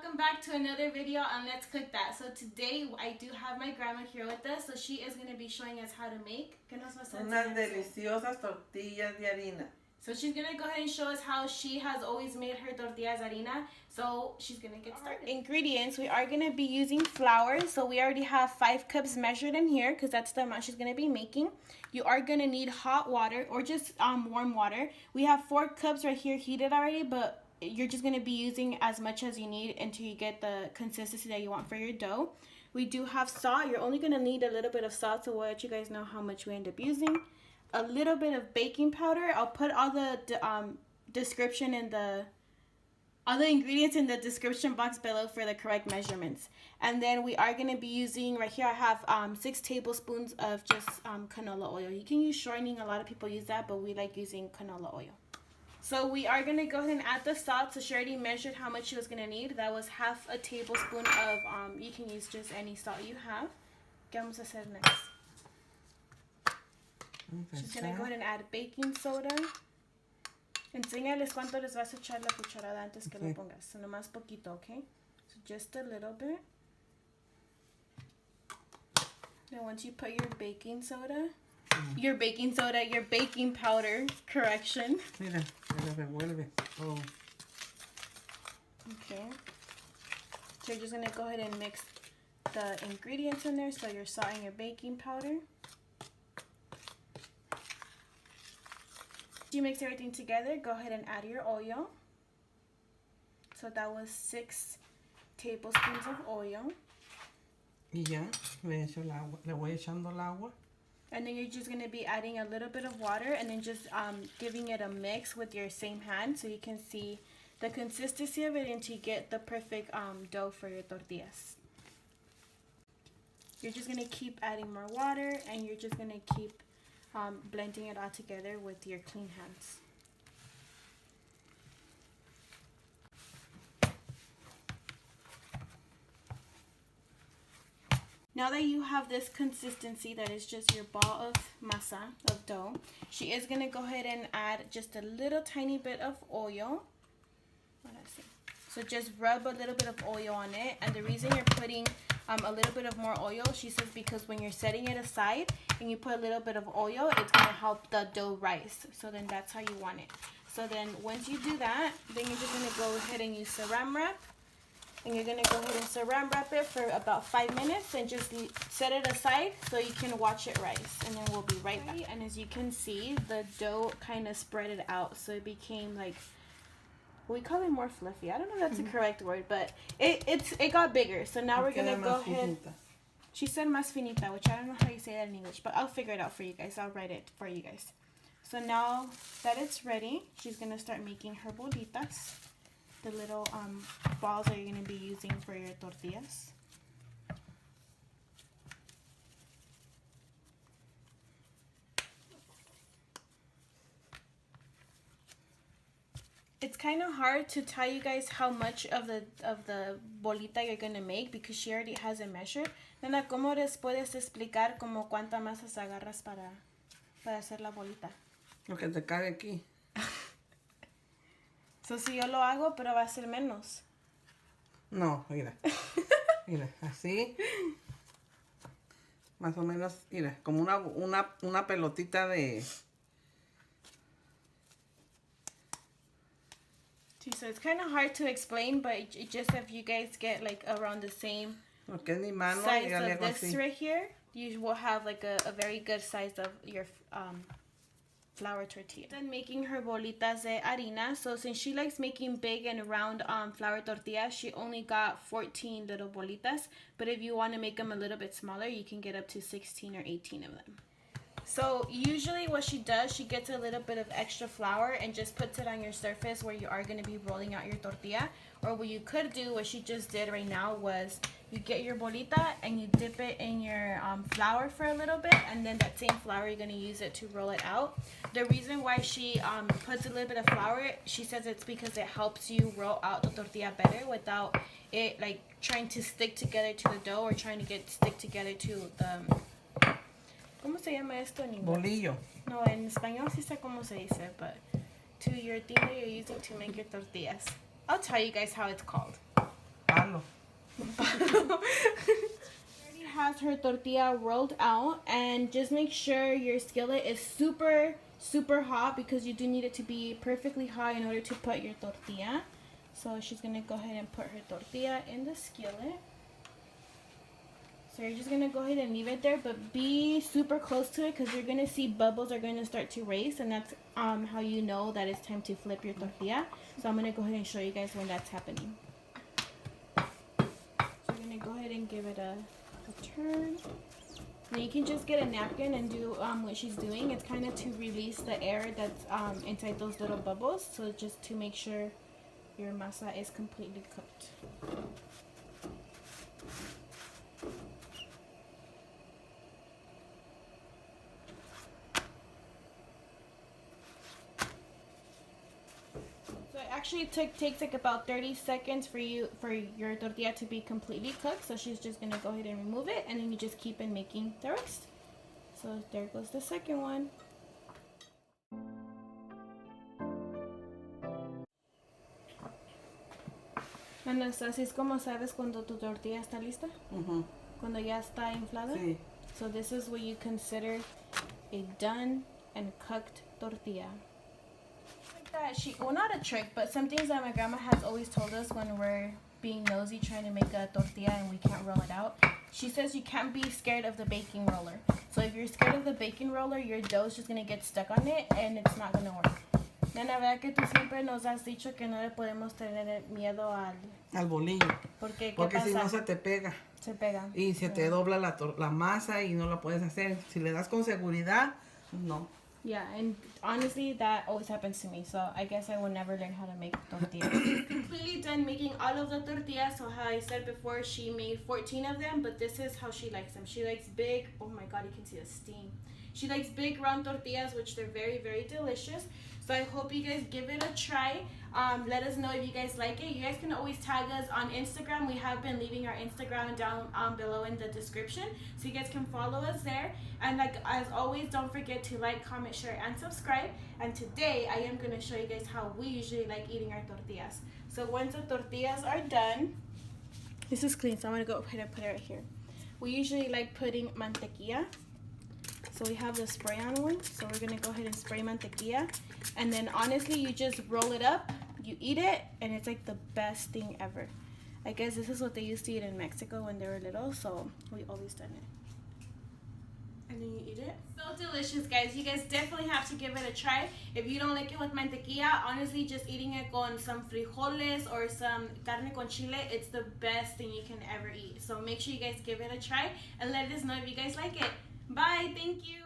welcome back to another video on Let's Cook That. So today I do have my grandma here with us, so she is going to be showing us how to make unas deliciosas tortillas de harina. So she's going to go ahead and show us how she has always made her tortillas harina. So she's going to get started. Ingredients, we are going to be using flour. So we already have 5 cups measured in here because that's the amount she's going to be making. You are going to need hot water or just warm water. We have 4 cups right here heated already, but you're just going to be using as much as you need until you get the consistency that you want for your dough. We do have salt. You're only going to need a little bit of salt, so we'll let you guys know how much we end up using. A little bit of baking powder. I'll put all the description in all the ingredients in the description box below for the correct measurements. And then we are going to be using, right here I have 6 tablespoons of just canola oil. You can use shortening. A lot of people use that, but we like using canola oil. So we are going to go ahead and add the salt. So she already measured how much she was going to need. That was half a tablespoon of, you can use just any salt you have. ¿Qué vamos a hacer next? She's going to go ahead and add baking soda. Enséñales cuánto les vas a echar la cucharada antes que lo pongas. So nomás poquito, okay? So just a little bit. Now once you put your baking powder, correction. Mira, revuelve. Oh. Okay. So you're just going to go ahead and mix the ingredients in there. So your salt and your baking powder. You mix everything together, go ahead and add your oil. So that was 6 tablespoons of oil. Y ya, le voy echando el agua. And then you're just going to be adding a little bit of water and then just giving it a mix with your same hand so you can see the consistency of it until you get the perfect dough for your tortillas. You're just going to keep adding more water and you're just going to keep blending it all together with your clean hands. Now that you have this consistency that is just your ball of masa, of dough, she is going to go ahead and add just a little tiny bit of oil. So just rub a little bit of oil on it. And the reason you're putting a little bit of more oil, she says, because when you're setting it aside and you put a little bit of oil, it's going to help the dough rise. So then that's how you want it. So then once you do that, then you're just going to go ahead and use saran wrap. And you're going to go ahead and saran wrap it for about 5 minutes and just set it aside so you can watch it rise. And then we'll be right back. And as you can see, the dough kind of spread it out. So it became like, we call it more fluffy. I don't know if that's the correct word, but it got bigger. So now we're going to go ahead. She said más finita, which I don't know how you say that in English, but I'll figure it out for you guys. I'll write it for you guys. So now that it's ready, she's going to start making her bolitas. The little balls that you're going to be using for your tortillas. It's kind of hard to tell you guys how much of the bolita you're going to make because she already has it measured. Nena, ¿cómo les puedes explicar como cuánta masa agarras para hacer la bolita? Lo que te cabe aquí. So, si yo lo hago, pero va a ser menos. No, mira. Mira, así. Más o menos, mira, como una pelotita de... So it's kind of hard to explain, but it just if you guys get like around the same size of this right here, you will have like a very good size of your flour tortilla. Then making her bolitas de harina. So since she likes making big and round flour tortillas, she only got 14 little bolitas. But if you want to make them a little bit smaller, you can get up to 16 or 18 of them. So usually what she does, she gets a little bit of extra flour and just puts it on your surface where you are going to be rolling out your tortilla. Or what you could do, what she just did right now, was you get your bolita and you dip it in your flour for a little bit, and then that same flour you're going to use it to roll it out. The reason why she puts a little bit of flour, she says it's because it helps you roll out the tortilla better without it like trying to stick together to the dough or trying to stick together to the... ¿Cómo se llama esto en inglés? Bolillo. No, en español sí sé cómo se dice, but to your thing that you're using to make your tortillas. I'll tell you guys how it's called. balo. Already has her tortilla rolled out, and just make sure your skillet is super hot because you do need it to be perfectly hot in order to put your tortilla. So she's gonna go ahead and put her tortilla in the skillet. So you're just gonna go ahead and leave it there, but be super close to it because you're gonna see bubbles are gonna start to raise, and that's how you know that it's time to flip your tortilla. So I'm gonna go ahead and show you guys when that's happening. So you're gonna go ahead and give it a turn. Now you can just get a napkin and do what she's doing. It's kind of to release the air that's inside those little bubbles. So just to make sure your masa is completely cooked. So it actually takes like about 30 seconds for your tortilla to be completely cooked. So she's just gonna go ahead and remove it, and then you just keep on making the rest. So there goes the second one. Anastasia, ¿es como sabes cuando tu tortilla está lista? Cuando ya está inflada? Sí. So this is what you consider a done and cooked tortilla. Like that, well, not a trick, but some things that my grandma has always told us when we're being nosy trying to make a tortilla and we can't roll it out. She says you can't be scared of the baking roller. So if you're scared of the baking roller, your dough's just gonna get stuck on it and it's not gonna work. Nena, vea que tú siempre nos has dicho que no le podemos tener miedo al bolillo. Porque si no se te pega. Se pega. Y se te dobla la masa y no la puedes hacer. Si le das con seguridad, no. Yeah, and honestly, that always happens to me. So I guess I will never learn how to make tortillas. Completely done making all of the tortillas. So how I said before, she made 14 of them, but this is how she likes them. She likes big, oh my God, you can see the steam. She likes big round tortillas, which they're very delicious. So I hope you guys give it a try. Let us know if you guys like it. You guys can always tag us on Instagram. We have been leaving our Instagram down below in the description, so you guys can follow us there. And like as always, don't forget to like, comment, share, and subscribe. And today I am gonna show you guys how we usually like eating our tortillas. So once the tortillas are done, this is clean, so I'm gonna go ahead and put it right here. We usually like putting mantequilla. So we have the spray on one, so we're gonna go ahead and spray mantequilla, and then honestly you just roll it up, you eat it, and it's like the best thing ever. I guess this is what they used to eat in Mexico when they were little, so we always done it. And then you eat it. So delicious, guys. You guys definitely have to give it a try. If you don't like it with mantequilla, honestly just eating it con some frijoles or some carne con chile, it's the best thing you can ever eat. So make sure you guys give it a try and let us know if you guys like it. Bye. Thank you.